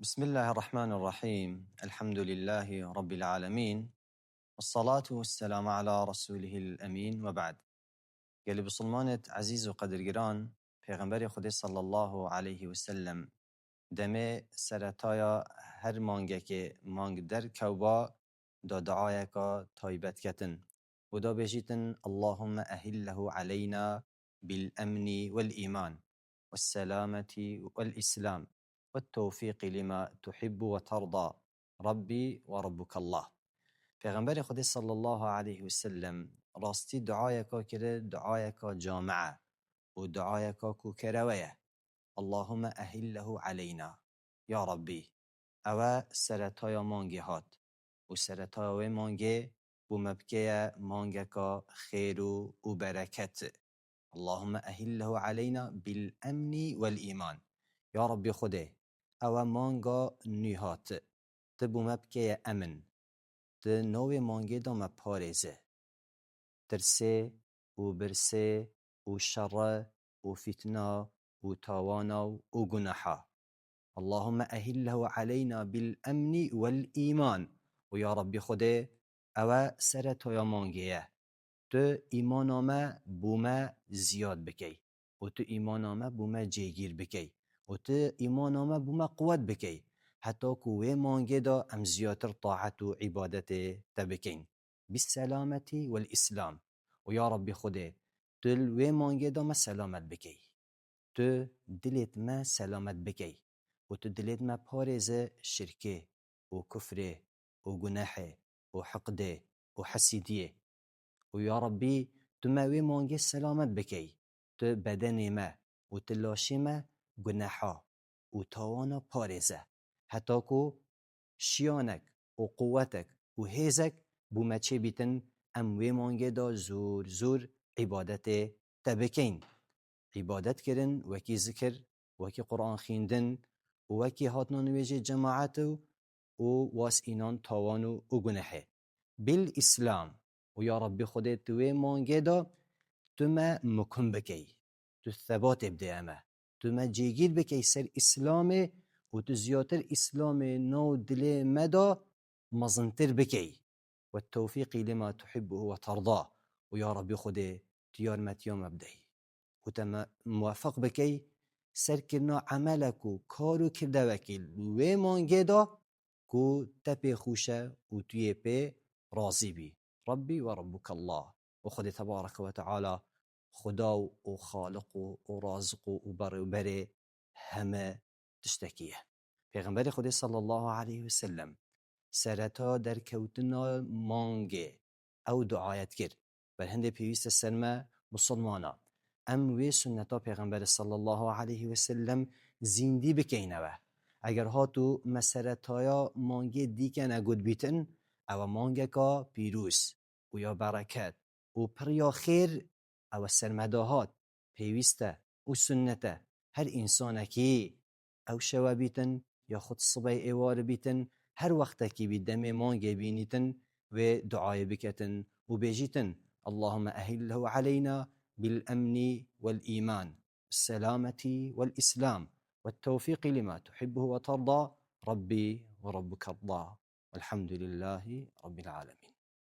بسم الله الرحمن الرحيم. الحمد لله رب العالمين، والصلاة والسلام على رسوله الأمين، وبعد. قال بسلمانة عزيز وقدر جران پیغمبر خدا صلى الله عليه وسلم دمه سرطايا هر مانگه که مانگ در کوبا دا دعايكا تايبت كتن ودا بجيتن اللهم أهله علينا بالأمن والإيمان والسلامة والإسلام والتوفيق لما تحب وترضى ربي وربك الله. پیغمبر خدا صلی الله علیه و سلم راستی دعایکا کرده، دعایکا جامعه و دعایکا کوکرویه. اللهم أهله علينا يا ربي او سرطای مانگی هات و سرطای مانگی بمبکه مانگکا خیر و برکت. اللهم أهله علينا بالأمن والإيمان يا ربي خده او مانگا نهات تبو مبکه امن ت نوی مانگی دا مپارزه ترسه و برسه و شر و فتنه و تاوانا و گناحا. اللهم أهله علينا بالأمن والإيمان ويا ربي خده او سرطا يا مانگيه تو ایمانامه بومه زیاد بکی و تو ایمانامه بومه جیگیر بکی و تو ایمانامه بومه قوت بکی حتی کوه مانگه دا ام زیادتر طاعت و عبادت تبکین بالسلامتی والاسلام و یا ربی خوده تو الوه مانگه دا ما سلامت بکی، تو دلت ما سلامت بکی و تو دلت ما پارز شرکه و کفره و گناحه و حقده و حسیدیه و یا ربی تو موی مانگه سلامت بکی، تو بدن ما و تلاشی ما گناحا و تاوانا پارزه حتی که شیانک و قوتک و هیزک بومه چه بیتن اموی مانگه دا زور زور عبادت تبکین. عبادت کرن وکی ذکر وکی قرآن خیندن وکی هاتنا نویجه جماعت و واس اینان تاوانو و گناحه بالاسلام و یا ربی خودت توی مانگه دا تو ما مکن بکی، تو ثبات بده اما تو ما جیگیر بکی سر اسلام و تو زیادتر اسلام نو دل مدا مزنتر بکی و التوفیق لما تحبه و ترضاه و یا ربی خودت تیار متیام بدهی و تم موفق بکی سر کرنا عملک و کارو کرده وکیل و مانگه دا کو تپی خوشه و توی پی راضی بی. ربي وربك الله وخد تبارك وتعالى خدا وخالق ورازق وبر وبري همه تشتكيه. پیغمبر خدا صلى الله عليه وسلم سرتا در كوتنا مانگه او دعایت کرد بر هنده پیوست سرما مسلمانا ام وی سنتا پیغمبر صلی الله علیه و سلم زیندی بکینوه. اگر هاتو مسرتایا مانگه دیکن اگود بیتن او مانگه کا پیروس و یا برکت و پریا خیر او سرمداهات پیوسته و سنته هر انسان کی او شوا بیتن یا خود صبح ایوار بیتن هر وقت کی بی دم مانگه بینیتن و دعای بکتن و بیجیتن اللهم أهله علينا بالأمن والإيمان السلامة والإسلام والتوفيق لما تحبه وترضى ربي وربك الله والحمد لله رب العالمين.